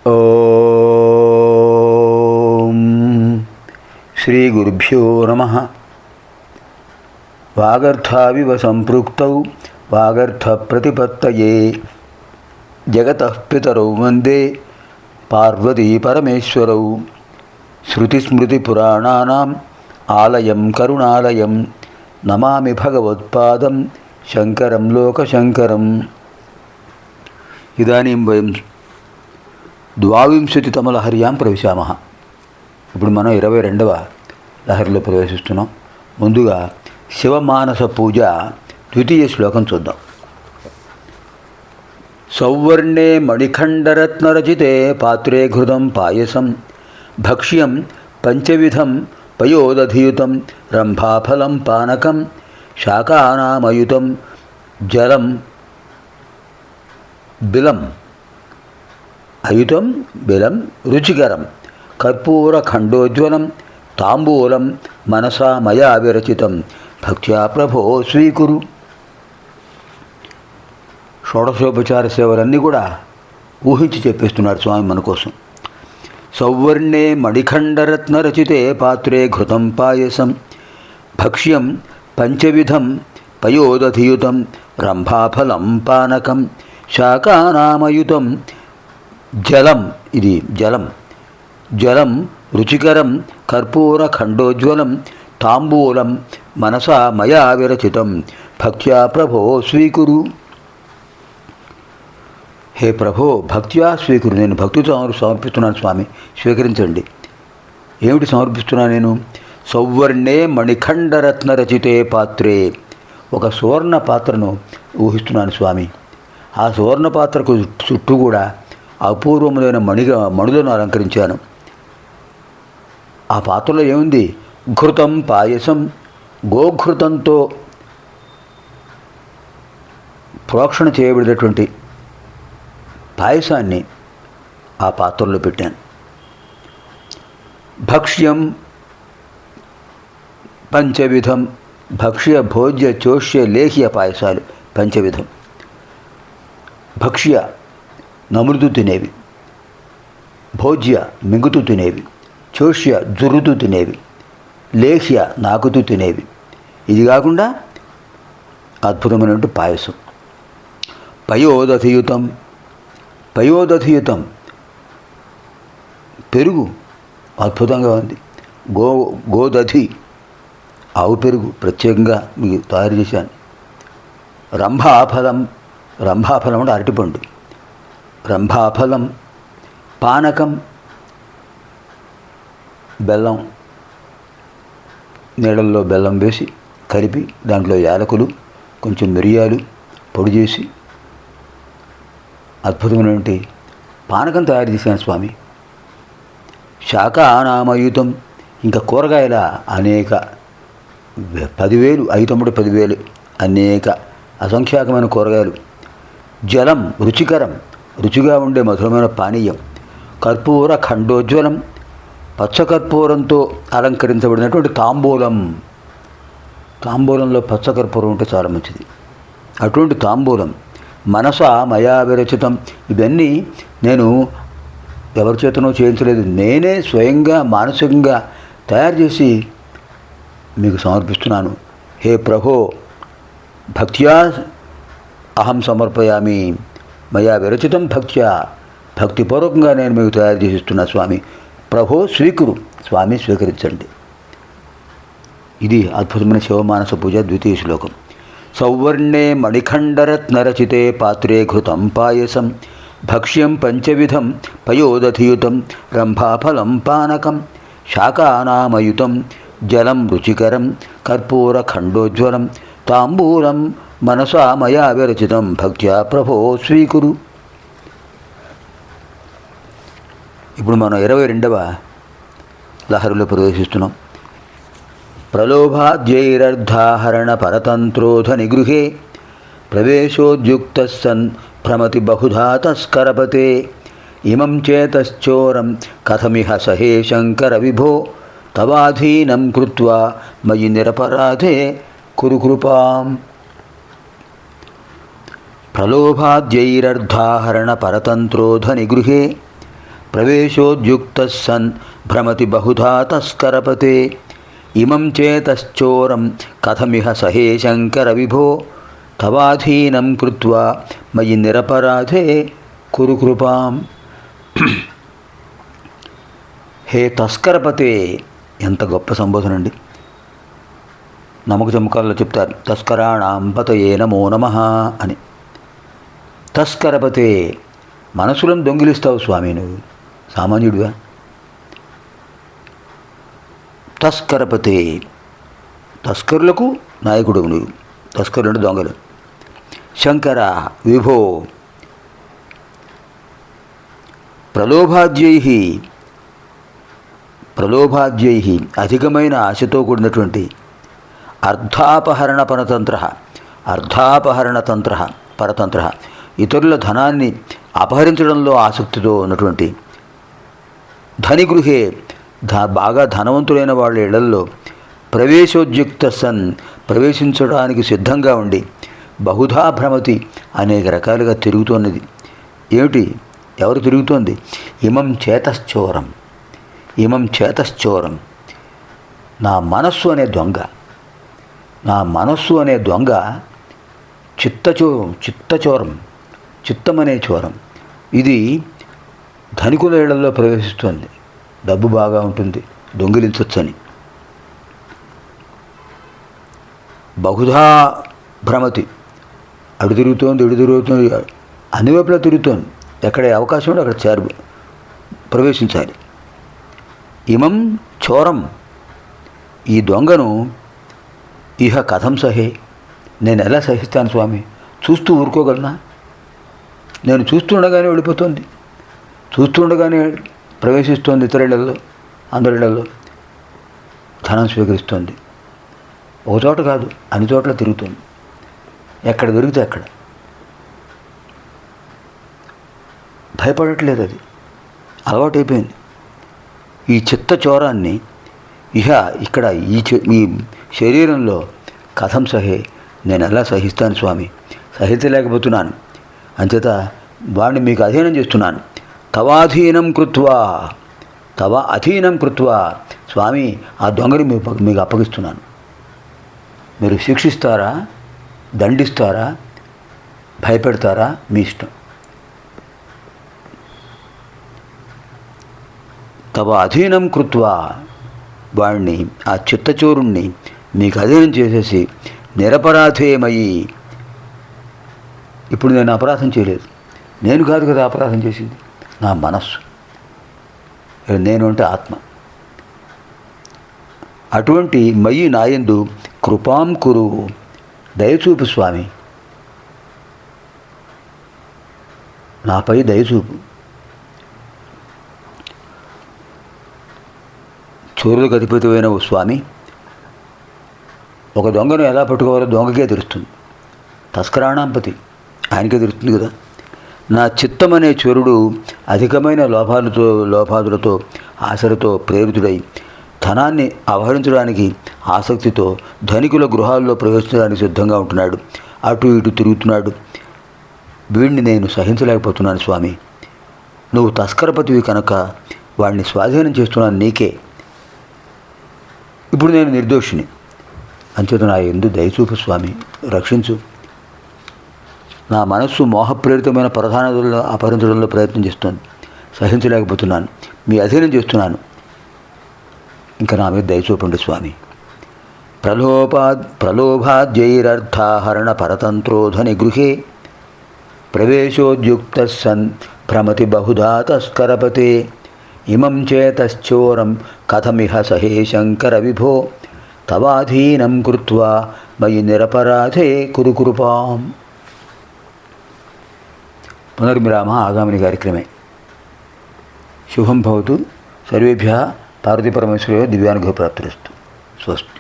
ఓం శ్రీ గురుభ్యో నమః. వాగర్థావివ సంపృక్తౌ వాగర్థ ప్రతిపత్తయే జగతః పితరౌ వందే పార్వతీ పరమేశ్వరౌ. శృతిస్మృతిపురాణానాం ఆలయం కరుణాలయం నమామి భగవత్పాదం శంకరం లోకశంకరం. ఇదానీం వయం ద్వావింశతితమ లహర్యాం ప్రవిశామః. ఇప్పుడు మనం 22వ లహరిలో ప్రవేశిస్తున్నాం. ముందుగా శివమానస పూజ ద్వితీయ శ్లోకం చూద్దాం. సౌవర్ణే మణిఖండరత్నరచితే పాత్రే ఘృతం పాయసం భక్ష్యం పంచవిధం పయోదధియుతం రంభాఫలం పానకం శాకానామయుతం జలం బిలం అయుతం బిలం రుచికరం కర్పూరఖండోజ్వలం తాంబూలం మనసా మయా విరచితం భక్త్యా ప్రభో స్వీకురు. షోడశోపచార సేవలన్నీ కూడా ఊహించి చెప్పేస్తున్నారు స్వామి మన కోసం. సౌవర్ణే మణిఖండరత్నరచితే పాత్రే ఘృతం పాయసం భక్ష్యం పంచవిధం పయోదధియుతం రంభాఫలం పానకం శాకానామయుతం జలం ఇది జలం రుచికరం కర్పూరఖండోజ్వలం తాంబూలం మనసా మయా విరచితం భక్త్యా ప్రభో స్వీకురు. హే ప్రభో భక్త్యా స్వీకురు. నేను భక్తితో సమర్పిస్తున్నాను స్వామి, స్వీకరించండి. ఏమిటి సమర్పిస్తున్నాను నేను? సౌవర్ణే మణిఖండరత్నరచితే పాత్రే. ఒక సువర్ణ పాత్రను ఊహిస్తున్నాను స్వామి. ఆ సువర్ణ పాత్రకు చుట్టూ కూడా అపూర్వములైన మణులను అలంకరించాను. ఆ పాత్రలో ఏముంది? ఘృతం పాయసం, గోఘృతంతో ప్రోక్షణ చేయబడినటువంటి పాయసాన్ని ఆ పాత్రలో పెట్టాను. భక్ష్యం పంచవిధం, భక్ష్య భోజ్య చోష్య లేహ్య పాయసాలు పంచవిధం. భక్ష్య నములుతూ తినేవి, భోజ్య మింగుతూ తినేవి, చోష్య జుర్రుతూ తినేవి, లేహ్య నాకుతూ తినేవి. ఇది కాకుండా అద్భుతమైనటువంటి పాయసం. పయోదధియుతం పెరుగు అద్భుతంగా ఉంది. గోదధి ఆవు పెరుగు ప్రత్యేకంగా మీకు తయారు చేశాను. రంభాఫలం అంటే అరటిపండు. రంభాఫలం పానకం బెల్లం, నీళ్ళల్లో బెల్లం వేసి కలిపి దాంట్లో యాలకులు కొంచెం మిరియాలు పొడి చేసి అద్భుతమైనటువంటి పానకం తయారు చేశాను స్వామి. శాకానామయుతం, ఇంకా కూరగాయల అనేక 10,000 5 10,000 అనేక అసంఖ్యాకమైన కూరగాయలు. జలం రుచికరం, రుచిగా ఉండే మధురమైన పానీయం. కర్పూర ఖండోజ్వలం, పచ్చకర్పూరంతో అలంకరించబడినటువంటి తాంబూలంలో పచ్చకర్పూరం ఉంటే చాలా మంచిది. అటువంటి తాంబూలం మనసా మయా విరచితం. ఇవన్నీ నేను ఎవరి చేతనో చేయించలేదు, నేనే స్వయంగా మానసికంగా తయారు చేసి మీకు సమర్పిస్తున్నాను. హే ప్రభో భక్త్యా అహం సమర్పయామి, మయా విరచితం భక్త్యా. భక్తిపూర్వకంగా నేను మీకు తయారు చేసి ఇస్తున్నా స్వామి. ప్రభో స్వీకురు. స్వామి స్వీకరించండి. ఇది అద్భుతమైన శివమానస పూజ ద్వితీయ శ్లోకం. సౌవర్ణే మణిఖండరత్నరచితే పాత్రే ఘృతం పాయసం భక్ష్యం పంచవిధం పయోదధియుతం రంభాఫలం పానకం శాకానామయుతం జలం రుచికరం కర్పూరఖండోజ్వలం తాంబూలం మనసా మయా విరచితం భక్త్యా ప్రభో స్వీకురు. ఇప్పుడు మనం 22వ లహరిలో ప్రవేశిస్తున్నాం. ప్రలోభాద్యైరర్ధాహరణ పరతంత్రోధ నిగృహే ప్రవేశోద్యుక్త సన్ భ్రమతి బహుధా తస్కరపతే ఇమం చేతశ్చోరం కథమిహ సహే శంకర విభో తవాధీనం కృత్వా మయి నిరపరాధే కురు కృపాం. ప్రలోభాద్యైరర్ధాహరణ పరతంత్రోధ నిగృహే ప్రవేశోద్యుక్త సన్ భ్రమతి బహుధా తస్కరపతే ఇమం చేతశ్చోరం కథమిహ సహే శంకర విభో తవాధీనం కృత్వా మయి నిరపరాధే కురు కృపాం. హే తస్కరపతే, ఎంత గొప్ప సంబోధన అండి. నమ్మక చమకాల్లో చెప్తారు, తస్కరాణాం పతయే నమో నమః అని. తస్కరపతే, మనసులను దొంగిలిస్తావు స్వామి, నువ్వు సామాన్యుడివా? తస్కరపతే, తస్కరులకు నాయకుడు నువ్వు. తస్కరుడు దొంగలు. శంకర విభో ప్రలోభాద్యై అధికమైన ఆశతో కూడినటువంటి అర్ధాపహరణ పరతంత్ర ఇతరుల ధనాన్ని అపహరించడంలో ఆసక్తితో ఉన్నటువంటి ధనిగృహే బాగా ధనవంతులైన వాళ్ళ ఇళ్లల్లో ప్రవేశోద్యుక్త సన్ ప్రవేశించడానికి సిద్ధంగా ఉండి బహుధా భ్రమతి అనేక రకాలుగా తిరుగుతున్నది. ఏమిటి? ఎవరు తిరుగుతోంది? ఇమం చేతశ్చోరం, నా మనస్సు అనే దొంగ చిత్తం అనే చోరం. ఇది ధనికుల ఇళ్లలో ప్రవేశిస్తోంది. డబ్బు బాగా ఉంటుంది, దొంగిలించవచ్చని. బహుధా భ్రమతి, అడు తిరుగుతోంది, అన్ని వైపులా తిరుగుతోంది. ఎక్కడ అవకాశం ఉంటే అక్కడ ప్రవేశించాలి. ఇమం చోరం, ఈ దొంగను ఇహ కథం సహే, నేను ఎలా సహిస్తాను స్వామి? చూస్తూ ఊరుకోగలనా? నేను చూస్తుండగానే వెళ్ళిపోతుంది, చూస్తుండగానే ప్రవేశిస్తోంది ఇతరులలో, అందరిళ్లలో ధనం స్వీకరిస్తోంది. ఒక చోట కాదు, అన్ని చోట్ల తిరుగుతుంది. ఎక్కడ దొరికితే అక్కడ. భయపడట్లేదు, అది అలవాటైపోయింది. ఈ చిత్త చోరాన్ని ఇక్కడ ఈ శరీరంలో కథం సహే, నేను ఎలా సహిస్తాను స్వామి? సహించలేకపోతున్నాను. అంచేత వాడిని మీకు అధీనం చేస్తున్నాను. తవ అధీనం కృత్వా, స్వామి ఆ దొంగని మీకు అప్పగిస్తున్నాను. మీరు శిక్షిస్తారా, దండిస్తారా, భయపెడతారా, మీ ఇష్టం. తవ అధీనం కృత్వా, వాడిని, ఆ చిత్తచోరుణ్ణి మీకు అధీనం చేసేసి నిరపరాధేమయి. ఇప్పుడు నేను అపరాధం చేయలేదు, నేను కాదు కదా అపరాధం చేసింది, నా మనస్సు. నేను అంటే ఆత్మ. అటువంటి మయి నాయందు కృపాం కురు, దయచూపు స్వామి, నాపై దయచూపు. చోరులకు అధిపతివైన ఓ స్వామి, ఒక దొంగను ఎలా పట్టుకోవాలో దొంగకే తెలుస్తుంది. తస్కరాణాంపతి, ఆయనకే తెలుస్తుంది కదా. నా చిత్తం అనే చోరుడు అధికమైన లోపాదులతో ఆశలతో ప్రేరితుడై ధనాన్ని అపహరించడానికి ఆసక్తితో ధనికుల గృహాల్లో ప్రవేశించడానికి సిద్ధంగా ఉంటున్నాడు. అటు ఇటు తిరుగుతున్నాడు. వీడిని నేను సహించలేకపోతున్నాను స్వామి. నువ్వు తస్కరపతివి కనుక వాడిని స్వాధీనం చేస్తున్నాను నీకే. ఇప్పుడు నేను నిర్దోషిని, అంచేత నా యందు దయచూపు స్వామి, రక్షించు. నా మనస్సు మోహప్రేరితమైన ప్రధానతలను అపహరించడంలో ప్రయత్నం చేస్తోంది, సహించలేకపోతున్నాను, మీ అధీనం చేస్తున్నాను. ఇంకా నా మీద దయచూపండి స్వామి. ప్రలోభాద్యైరర్థాహరణ పరతంత్రోధని గృహే ప్రవేశోద్యుక్త సన్ భ్రమతి బహుధా తస్కరపతే ఇమం చేతశ్చోరం కథమిహ సహే శంకర విభో తవాధీనం కృత్వా మయి నిరపరాధే కురు కృపాం. పునర్మిరామ ఆగామిని కార్యక్రమే. శుభం భవతు. సర్వేభ్యः పార్వతీపరమేశ్వరయోः దివ్యానుగ్రహప్రాప్తిరస్తు. స్వస్తి.